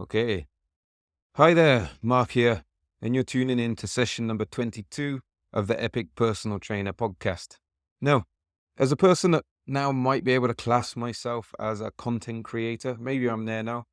Okay. Hi there, Mark here, and you're tuning in to session number 22 of the Epic Personal Trainer podcast. Now, as a person that now might be able to class myself as a content creator, maybe I'm there now,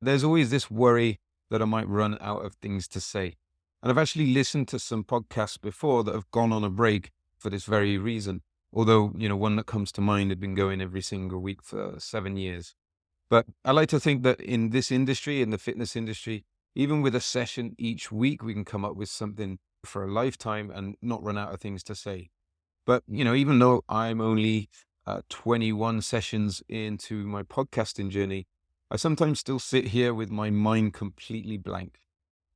there's always this worry that I might run out of things to say. And I've actually listened to some podcasts before that have gone on a break for this very reason. Although, one that comes to mind had been going every single week for 7 years. But I like to think that in this industry, in the fitness industry, even with a session each week, we can come up with something for a lifetime and not run out of things to say. But, even though I'm only 21 sessions into my podcasting journey, I sometimes still sit here with my mind completely blank.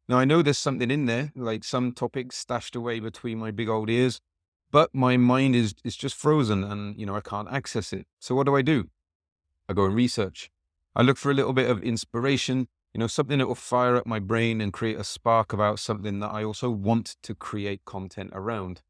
Now, I know there's something in there, like some topics stashed away between my big old ears, but my mind is just frozen and, I can't access it. So what do? I go and research. I look for a little bit of inspiration, something that will fire up my brain and create a spark about something that I also want to create content around.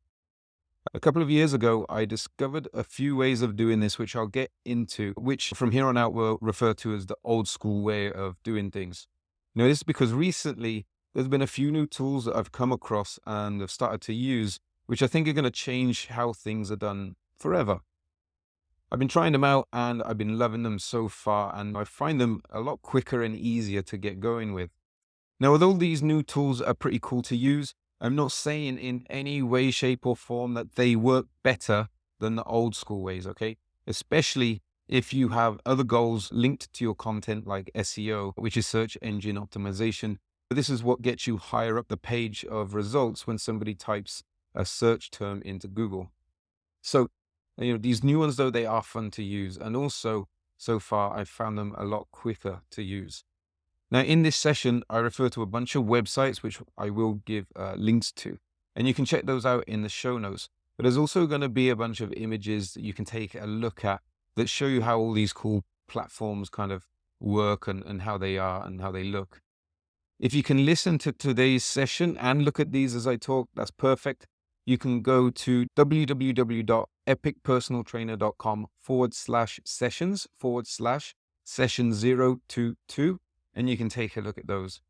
A couple of years ago, I discovered a few ways of doing this, which I'll get into, which from here on out we'll refer to as the old school way of doing things. This is because recently there's been a few new tools that I've come across and have started to use, which I think are going to change how things are done forever. I've been trying them out and I've been loving them so far, and I find them a lot quicker and easier to get going with. Now, although these new tools are pretty cool to use, I'm not saying in any way, shape, or form that they work better than the old school ways, okay? Especially if you have other goals linked to your content like SEO, which is search engine optimization. This is what gets you higher up the page of results when somebody types a search term into Google. So, these new ones, though, they are fun to use. And also, so far, I've found them a lot quicker to use. Now, in this session, I refer to a bunch of websites, which I will give links to. And you can check those out in the show notes. But there's also going to be a bunch of images that you can take a look at that show you how all these cool platforms kind of work and how they are and how they look. If you can listen to today's session and look at these as I talk, that's perfect. You can go to www.epicpersonaltrainer.com/sessions/session022, and you can take a look at those.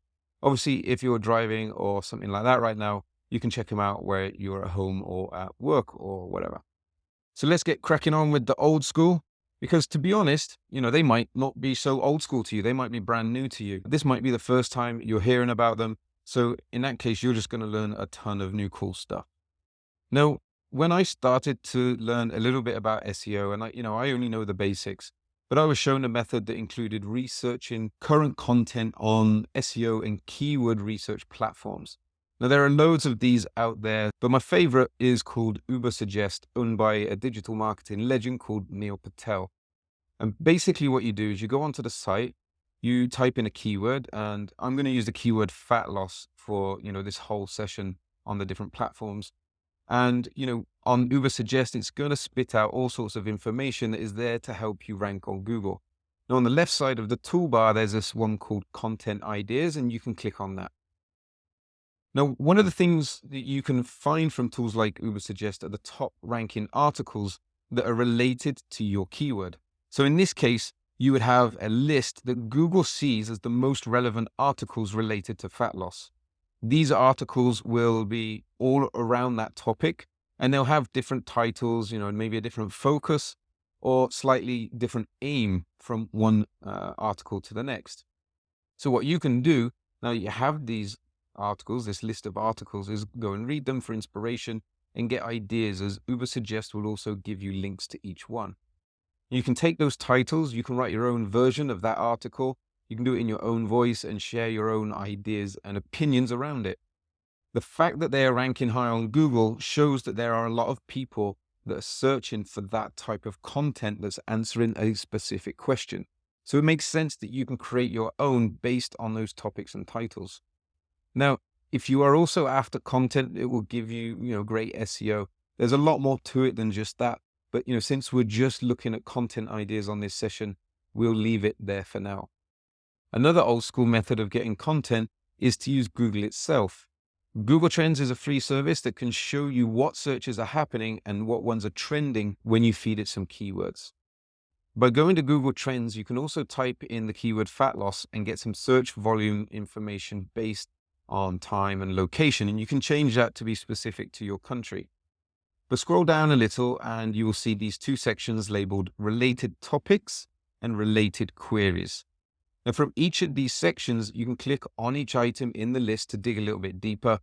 Obviously, if you're driving or something like that right now, you can check them out where you're at home or at work or whatever. So let's get cracking on with the old school, because to be honest, they might not be so old school to you. They might be brand new to you. This might be the first time you're hearing about them. So in that case, you're just going to learn a ton of new cool stuff. Now, when I started to learn a little bit about SEO, and I only know the basics, but I was shown a method that included researching current content on SEO and keyword research platforms. Now, there are loads of these out there, but my favorite is called Ubersuggest, owned by a digital marketing legend called Neil Patel. And basically what you do is you go onto the site, you type in a keyword, and I'm going to use the keyword fat loss for, this whole session on the different platforms. And, on Ubersuggest, it's going to spit out all sorts of information that is there to help you rank on Google. Now, on the left side of the toolbar, there's this one called Content Ideas, and you can click on that. Now, one of the things that you can find from tools like Ubersuggest are the top ranking articles that are related to your keyword. So in this case, you would have a list that Google sees as the most relevant articles related to fat loss. These articles will be all around that topic, and they'll have different titles, and maybe a different focus or slightly different aim from one article to the next. So what you can do now that you have these articles, this list of articles, is go and read them for inspiration and get ideas, as Ubersuggest will also give you links to each one. You can take those titles, you can write your own version of that article. You can do it in your own voice and share your own ideas and opinions around it. The fact that they are ranking high on Google shows that there are a lot of people that are searching for that type of content that's answering a specific question. So it makes sense that you can create your own based on those topics and titles. Now, if you are also after content, it will give you, great SEO. There's a lot more to it than just that. But, since we're just looking at content ideas on this session, we'll leave it there for now. Another old school method of getting content is to use Google itself. Google Trends is a free service that can show you what searches are happening and what ones are trending when you feed it some keywords. By going to Google Trends, you can also type in the keyword fat loss and get some search volume information based on time and location. And you can change that to be specific to your country. But scroll down a little and you will see these two sections labeled related topics and related queries. Now, from each of these sections, you can click on each item in the list to dig a little bit deeper.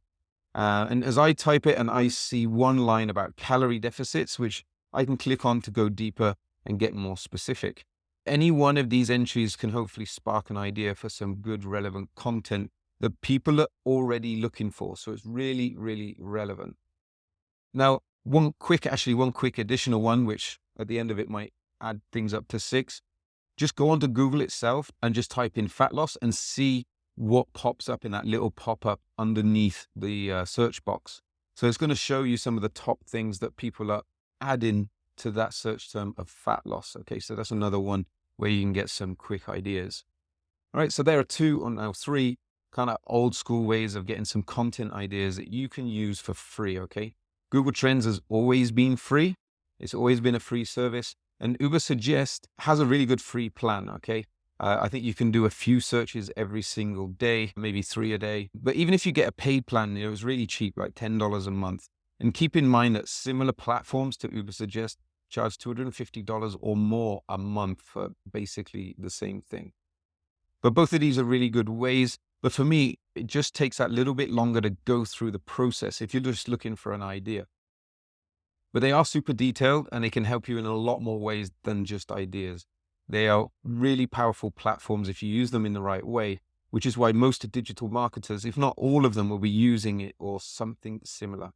And as I type it and I see one line about calorie deficits, which I can click on to go deeper and get more specific. Any one of these entries can hopefully spark an idea for some good relevant content that people are already looking for. So it's really, really relevant. Now, one quick additional one, which at the end of it might add things up to 6. Just go onto Google itself and just type in fat loss and see what pops up in that little pop-up underneath the search box. So it's going to show you some of the top things that people are adding to that search term of fat loss. Okay, so that's another one where you can get some quick ideas. All right, so there are 2 or now 3 kind of old school ways of getting some content ideas that you can use for free. Okay, Google Trends has always been free. It's always been a free service. And Ubersuggest has a really good free plan, okay? I think you can do a few searches every single day, maybe 3 a day. But even if you get a paid plan, it was really cheap, like $10 a month. And keep in mind that similar platforms to Ubersuggest charge $250 or more a month for basically the same thing. But both of these are really good ways. But for me, it just takes that little bit longer to go through the process if you're just looking for an idea. But they are super detailed and they can help you in a lot more ways than just ideas. They are really powerful platforms if you use them in the right way, which is why most digital marketers, if not all of them, will be using it or something similar.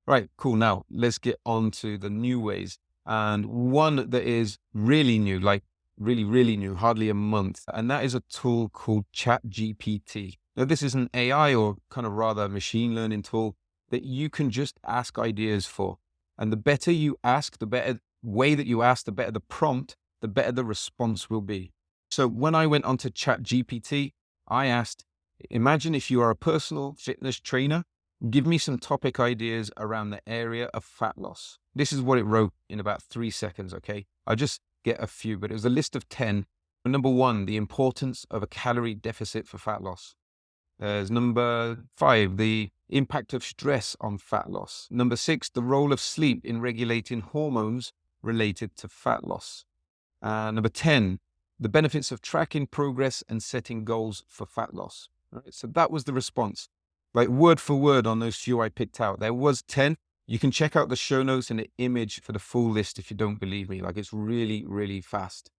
Right, cool. Now let's get on to the new ways. And one that is really new, like really, really new, hardly a month. And that is a tool called ChatGPT. Now this is an AI or kind of rather machine learning tool that you can just ask ideas for. And the better you ask, the better way that you ask, the better the prompt, the better the response will be. So when I went onto ChatGPT, I asked, imagine if you are a personal fitness trainer, give me some topic ideas around the area of fat loss. This is what it wrote in about 3 seconds, okay? I'll just get a few, but it was a list of 10. Number 1, the importance of a calorie deficit for fat loss. There's number 5, the impact of stress on fat loss. Number 6, the role of sleep in regulating hormones related to fat loss. Number 10, the benefits of tracking progress and setting goals for fat loss. All right, so that was the response, like word for word on those few I picked out. There was 10. You can check out the show notes and the image for the full list if you don't believe me. Like it's really, really fast.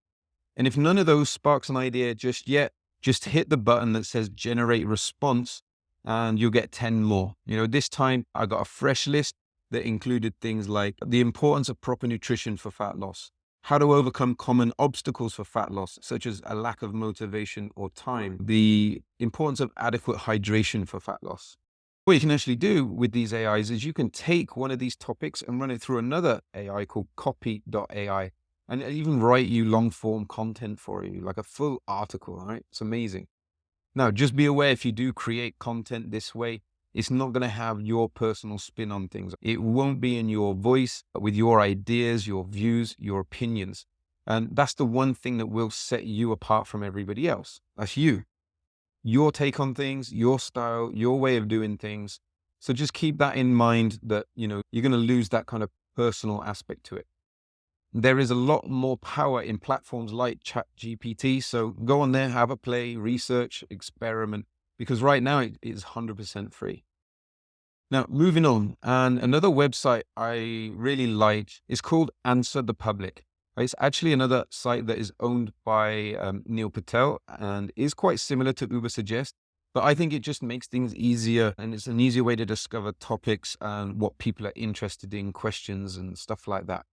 And if none of those sparks an idea just yet, just hit the button that says generate response and you'll get 10 more. This time I got a fresh list that included things like the importance of proper nutrition for fat loss, how to overcome common obstacles for fat loss, such as a lack of motivation or time, the importance of adequate hydration for fat loss. What you can actually do with these AIs is you can take one of these topics and run it through another AI called copy.ai. And it even write you long form content for you, like a full article, right? It's amazing. Now, just be aware if you do create content this way, it's not going to have your personal spin on things. It won't be in your voice, but with your ideas, your views, your opinions. And that's the one thing that will set you apart from everybody else. That's you. Your take on things, your style, your way of doing things. So just keep that in mind that, you're going to lose that kind of personal aspect to it. There is a lot more power in platforms like ChatGPT. So go on there, have a play, research, experiment, because right now it is 100% free. Now, moving on, and another website I really like is called Answer the Public. It's actually another site that is owned by Neil Patel and is quite similar to Ubersuggest, but I think it just makes things easier and it's an easier way to discover topics and what people are interested in, questions and stuff like that.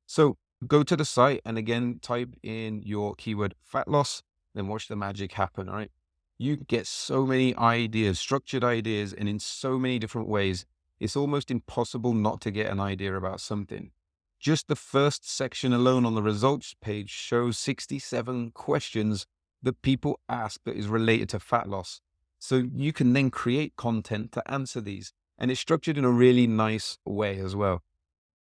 So go to the site and again, type in your keyword fat loss, then watch the magic happen, all right? You get so many ideas, structured ideas, and in so many different ways, it's almost impossible not to get an idea about something. Just the first section alone on the results page shows 67 questions that people ask that is related to fat loss. So you can then create content to answer these. And it's structured in a really nice way as well.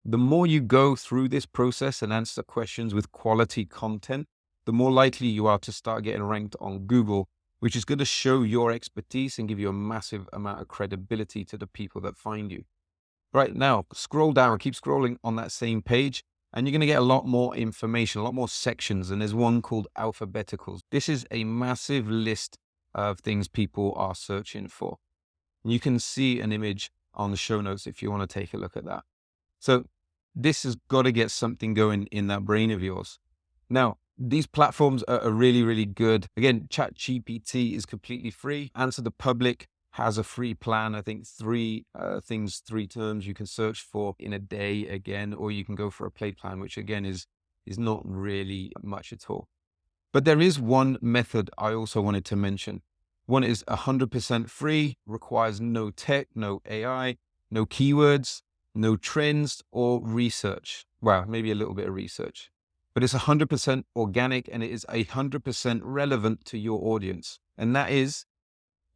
The more you go through this process and answer questions with quality content, the more likely you are to start getting ranked on Google, which is going to show your expertise and give you a massive amount of credibility to the people that find you. Right now, scroll down, keep scrolling on that same page, and you're going to get a lot more information, a lot more sections. And there's one called alphabeticals. This is a massive list of things people are searching for. You can see an image on the show notes if you want to take a look at that. So this has got to get something going in that brain of yours. Now, these platforms are really, really good. Again, ChatGPT is completely free. Answer the Public has a free plan. I think three terms you can search for in a day again, or you can go for a paid plan, which again is not really much at all. But there is one method I also wanted to mention. One is 100% free, requires no tech, no AI, no keywords, no trends or research. Well, maybe a little bit of research, but it's 100% organic and it is 100% relevant to your audience. And that is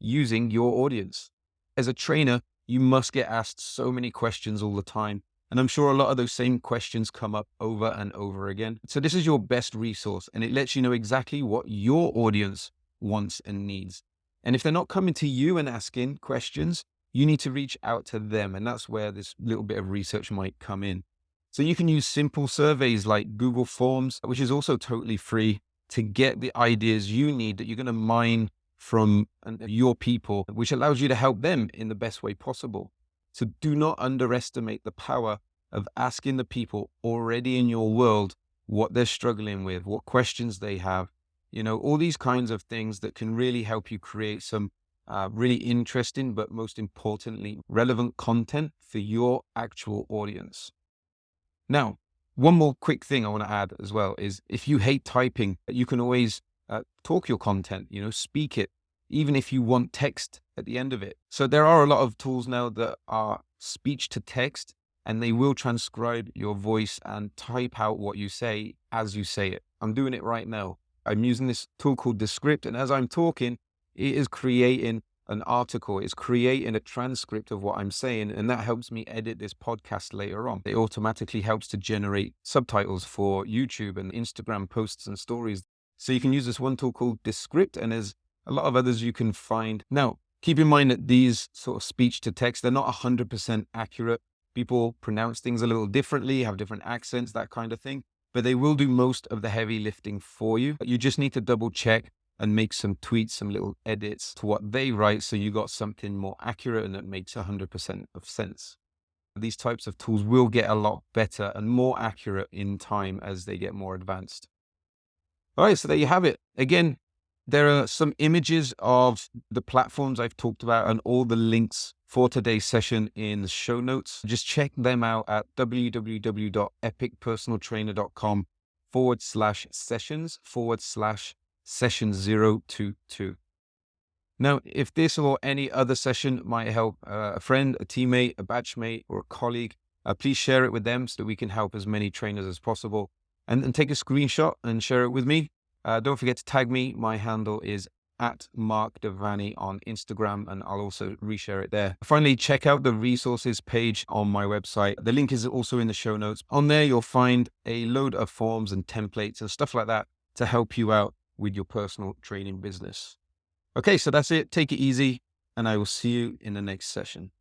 using your audience. As a trainer, you must get asked so many questions all the time. And I'm sure a lot of those same questions come up over and over again. So this is your best resource and it lets you know exactly what your audience wants and needs. And if they're not coming to you and asking questions, you need to reach out to them. And that's where this little bit of research might come in. So you can use simple surveys like Google Forms, which is also totally free, to get the ideas you need that you're going to mine from your people, which allows you to help them in the best way possible. So do not underestimate the power of asking the people already in your world what they're struggling with, what questions they have, all these kinds of things that can really help you create some really interesting, but most importantly, relevant content for your actual audience. Now, one more quick thing I want to add as well is if you hate typing, you can always talk your content, speak it, even if you want text at the end of it. So there are a lot of tools now that are speech to text, and they will transcribe your voice and type out what you say as you say it. I'm doing it right now. I'm using this tool called Descript, and as I'm talking, it is creating an article. It's creating a transcript of what I'm saying, and that helps me edit this podcast later on. It automatically helps to generate subtitles for YouTube and Instagram posts and stories. So you can use this one tool called Descript, and there's a lot of others you can find. Now, keep in mind that these sort of speech to text, they're not 100% accurate. People pronounce things a little differently, have different accents, that kind of thing, but they will do most of the heavy lifting for you. You just need to double check and make some tweets, some little edits to what they write, so you got something more accurate and that makes 100% of sense. These types of tools will get a lot better and more accurate in time as they get more advanced. All right, so there you have it. Again, there are some images of the platforms I've talked about and all the links for today's session in the show notes. Just check them out at www.epicpersonaltrainer.com/sessions/session022. Now, if this or any other session might help a friend, a teammate, a batchmate, or a colleague, please share it with them so that we can help as many trainers as possible. And take a screenshot and share it with me. Don't forget to tag me. My handle is @MarkDevani on Instagram, and I'll also reshare it there. Finally, check out the resources page on my website. The link is also in the show notes. On there, you'll find a load of forms and templates and stuff like that to help you out with your personal training business. Okay, so that's it. Take it easy, and I will see you in the next session.